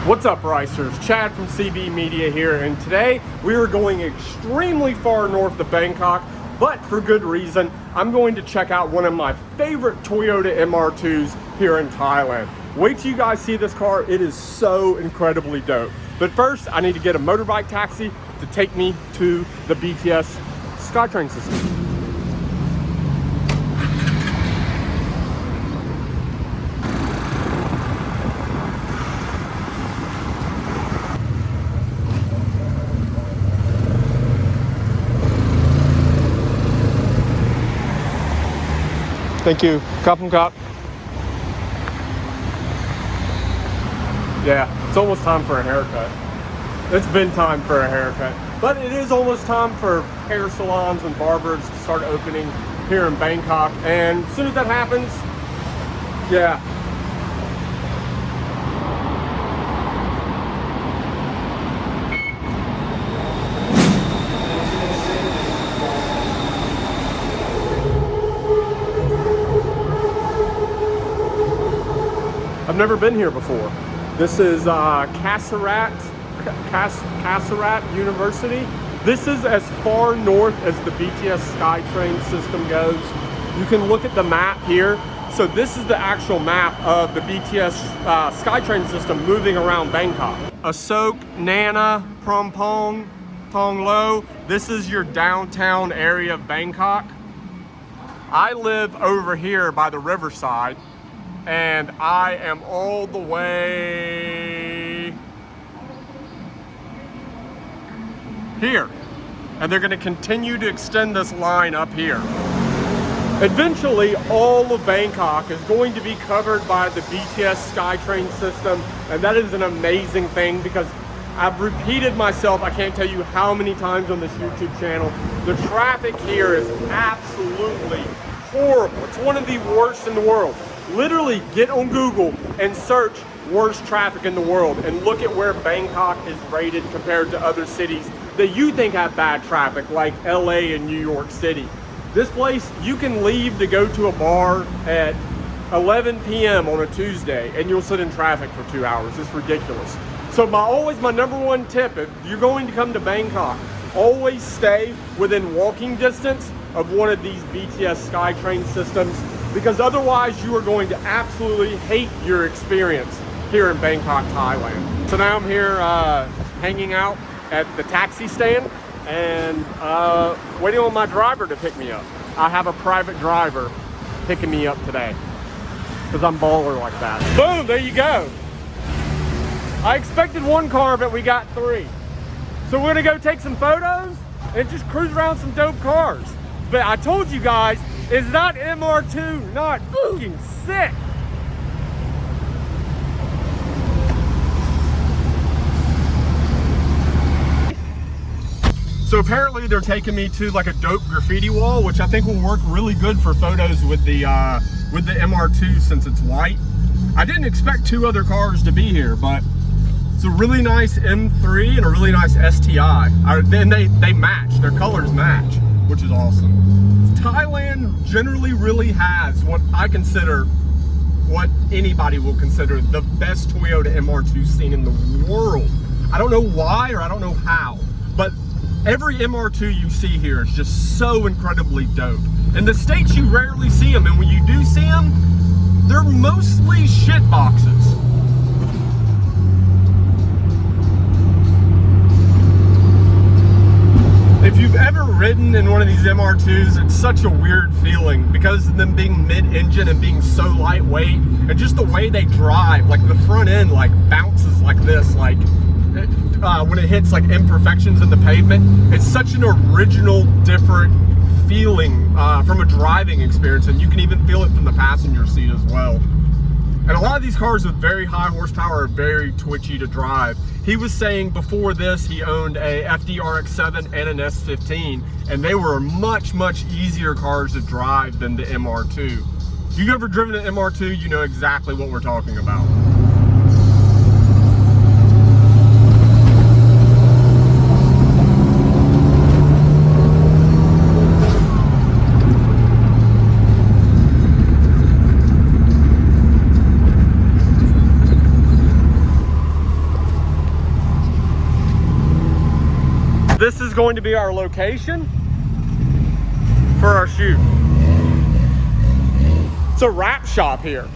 What's up, Ricers? Chad from CB Media here, and today we are going extremely far north of Bangkok, but for good reason. I'm going to check out one of my favorite Toyota MR2s here in Thailand. Wait till you guys see this car. It is so incredibly dope. But first, I need to get a motorbike taxi to take me to the BTS Skytrain system. Thank you. Cop and cop. Yeah, it's almost time for a haircut. It's been time for a haircut. But it is almost time for hair salons and barbers to start opening here in Bangkok. And as soon as that happens, yeah. I've never been here before. This is Kasserat University. This is as far north as the BTS Skytrain system goes. You can look at the map here. So this is the actual map of the BTS Skytrain system moving around Bangkok. Asok, Nana, Prompong, Thong Lo. This is your downtown area of Bangkok. I live over here by the riverside, and I am all the way here. And they're gonna continue to extend this line up here. Eventually, all of Bangkok is going to be covered by the BTS Skytrain system, and that is an amazing thing because I've repeated myself, I can't tell you how many times on this YouTube channel. The traffic here is absolutely horrible. It's one of the worst in the world. Literally get on Google and search worst traffic in the world and look at where Bangkok is rated compared to other cities that you think have bad traffic, like LA and New York City. This place, you can leave to go to a bar at 11 p.m. on a Tuesday and you'll sit in traffic for 2 hours. It's ridiculous. So my number one tip, if you're going to come to Bangkok, always stay within walking distance of one of these BTS Skytrain systems, because otherwise you are going to absolutely hate your experience here in Bangkok, Thailand. So now I'm here hanging out at the taxi stand and waiting on my driver to pick me up. I have a private driver picking me up today because I'm baller like that. Boom, there you go. I expected one car, but we got three. So we're gonna go take some photos and just cruise around some dope cars. But I told you guys, is that MR2 not fucking sick? So apparently they're taking me to like a dope graffiti wall, which I think will work really good for photos with the MR2 since it's white. I didn't expect two other cars to be here, but it's a really nice M3 and a really nice STI. And they match, their colors match, which is awesome. Thailand generally really has what I consider, what anybody will consider, the best Toyota MR2 scene in the world. I don't know why or I don't know how, but every MR2 you see here is just so incredibly dope. In the States you rarely see them, and when you do see them, they're mostly shit boxes. If you've ever ridden in one of these MR2s, it's such a weird feeling because of them being mid-engine and being so lightweight, and just the way they drive, like the front end like bounces like this, like when it hits like imperfections in the pavement. It's such an original, different feeling from a driving experience, and you can even feel it from the passenger seat as well. And a lot of these cars with very high horsepower are very twitchy to drive. He was saying before this he owned a FD-RX-7 and an S15, and they were much, much easier cars to drive than the MR2. If you've ever driven an MR2, you know exactly what we're talking about. going to be our location for our shoot. It's a wrap shop here.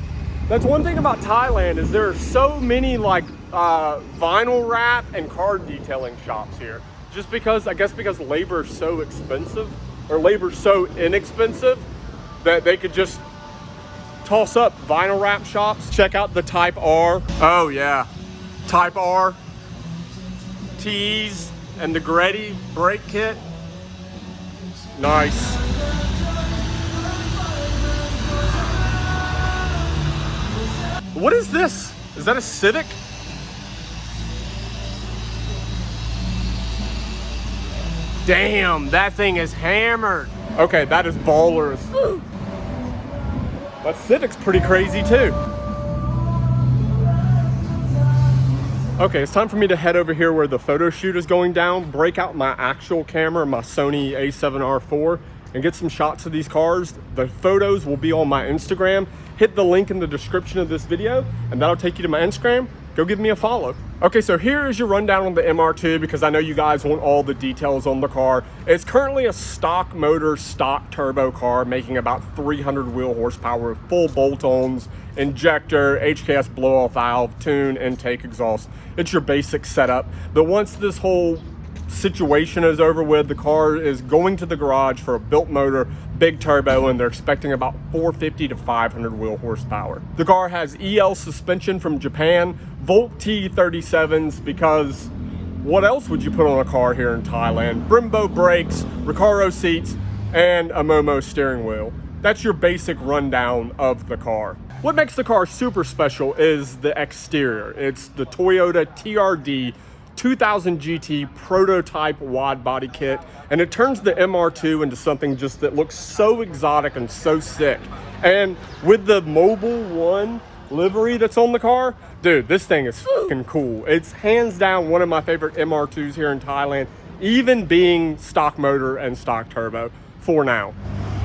That's one thing about Thailand, is there are so many like vinyl wrap and car detailing shops here. Just because, I guess because labor is so expensive, or labor's so inexpensive, that they could just toss up vinyl wrap shops. Check out the Type R. Oh yeah, Type R, T's, and the Graffiti brake kit. Nice. What is this? Is that a Civic? Damn, that thing is hammered. Okay, that is baller as fuck. That Civic's pretty crazy too. Okay, it's time for me to head over here where the photo shoot is going down, break out my actual camera, my Sony a7R IV, and get some shots of these cars. The photos will be on my Instagram. Hit the link in the description of this video, and that'll take you to my Instagram. Go give me a follow. Okay, so here is your rundown on the MR2, because I know you guys want all the details on the car. It's currently a stock motor, stock turbo car, making about 300 wheel horsepower with full bolt-ons, injector, HKS blow-off valve, tune, intake, exhaust. It's your basic setup. But once this whole situation is over with, the car is going to the garage for a built motor, big turbo, and they're expecting about 450 to 500 wheel horsepower. The car has EL suspension from Japan, Volt T37s, because what else would you put on a car here in Thailand? Brembo brakes, Recaro seats, and a Momo steering wheel. That's your basic rundown of the car. What makes the car super special is the exterior. It's the Toyota TRD 2000 GT prototype wide body kit, and it turns the MR2 into something just that looks so exotic and so sick. And with the Mobile One livery that's on the car, dude, this thing is fucking cool. It's hands down one of my favorite MR2s here in Thailand, even being stock motor and stock turbo for now.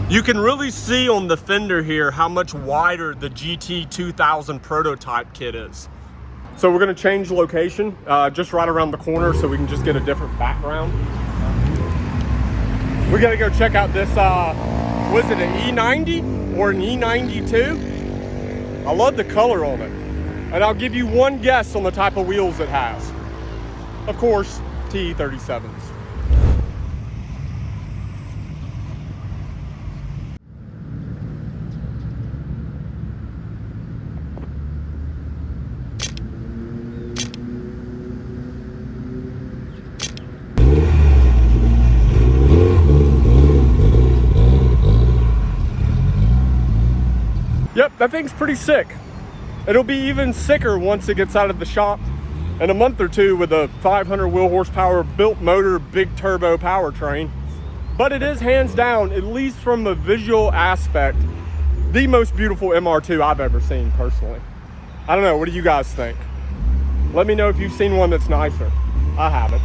You can really see on the fender here how much wider the GT 2000 prototype kit is. So we're gonna change location just right around the corner so we can just get a different background. We gotta go check out this, was it an E90 or an E92? I love the color on it. And I'll give you one guess on the type of wheels it has. Of course, T37s. Yep, that thing's pretty sick. It'll be even sicker once it gets out of the shop in a month or two with a 500 wheel horsepower built motor, big turbo powertrain. But it is hands down, at least from a visual aspect, the most beautiful MR2 I've ever seen personally. I don't know, what do you guys think? Let me know if you've seen one that's nicer. I haven't.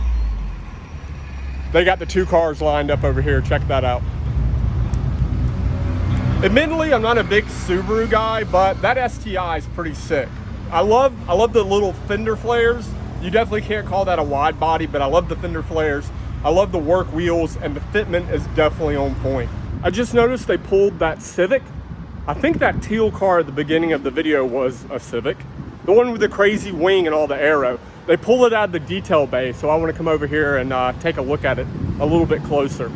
They got the two cars lined up over here, check that out. Admittedly, I'm not a big Subaru guy, but that STI is pretty sick. I love the little fender flares. You definitely can't call that a wide body, but I love the fender flares. I love the work wheels, and the fitment is definitely on point. I just noticed they pulled that Civic. I think that teal car at the beginning of the video was a Civic. The one with the crazy wing and all the aero. They pulled it out of the detail bay, so I want to come over here and take a look at it a little bit closer.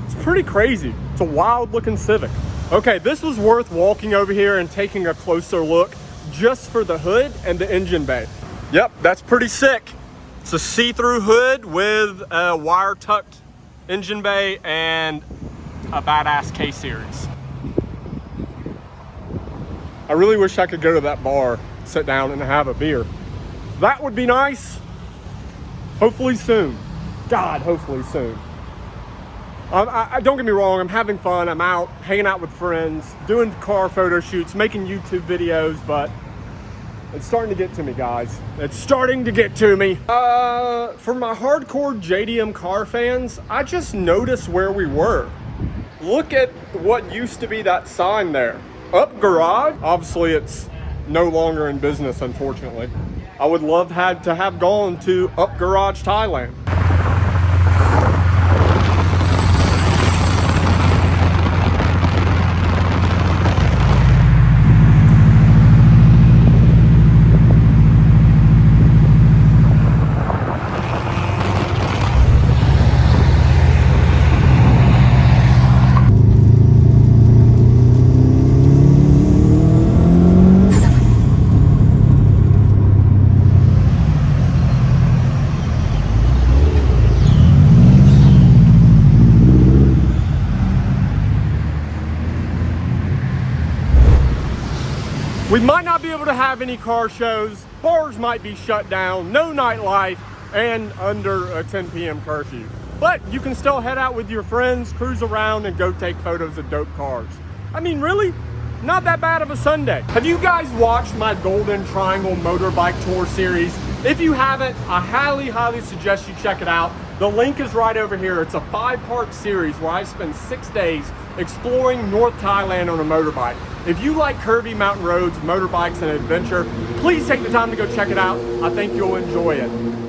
It's pretty crazy. It's a wild looking Civic. Okay, this was worth walking over here and taking a closer look just for the hood and the engine bay. Yep, that's pretty sick. It's a see-through hood with a wire-tucked engine bay and a badass K-Series. I really wish I could go to that bar, sit down and have a beer. That would be nice. Hopefully soon. God, hopefully soon. Don't get me wrong, I'm having fun. I'm out, hanging out with friends, doing car photo shoots, making YouTube videos, but it's starting to get to me, guys. It's starting to get to me. For my hardcore JDM car fans, I just noticed where we were. Look at what used to be that sign there. Up Garage. Obviously, it's no longer in business, unfortunately. I would love to have gone to Up Garage, Thailand. We might not be able to have any car shows, bars might be shut down, no nightlife, and under a 10 p.m. curfew. But you can still head out with your friends, cruise around, and go take photos of dope cars. I mean, really, not that bad of a Sunday. Have you guys watched my Golden Triangle motorbike tour series? If you haven't, I highly suggest you check it out. The link is right over here. It's a 5-part series where I spend 6 days exploring North Thailand on a motorbike. If you like curvy mountain roads, motorbikes, and adventure, please take the time to go check it out. I think you'll enjoy it.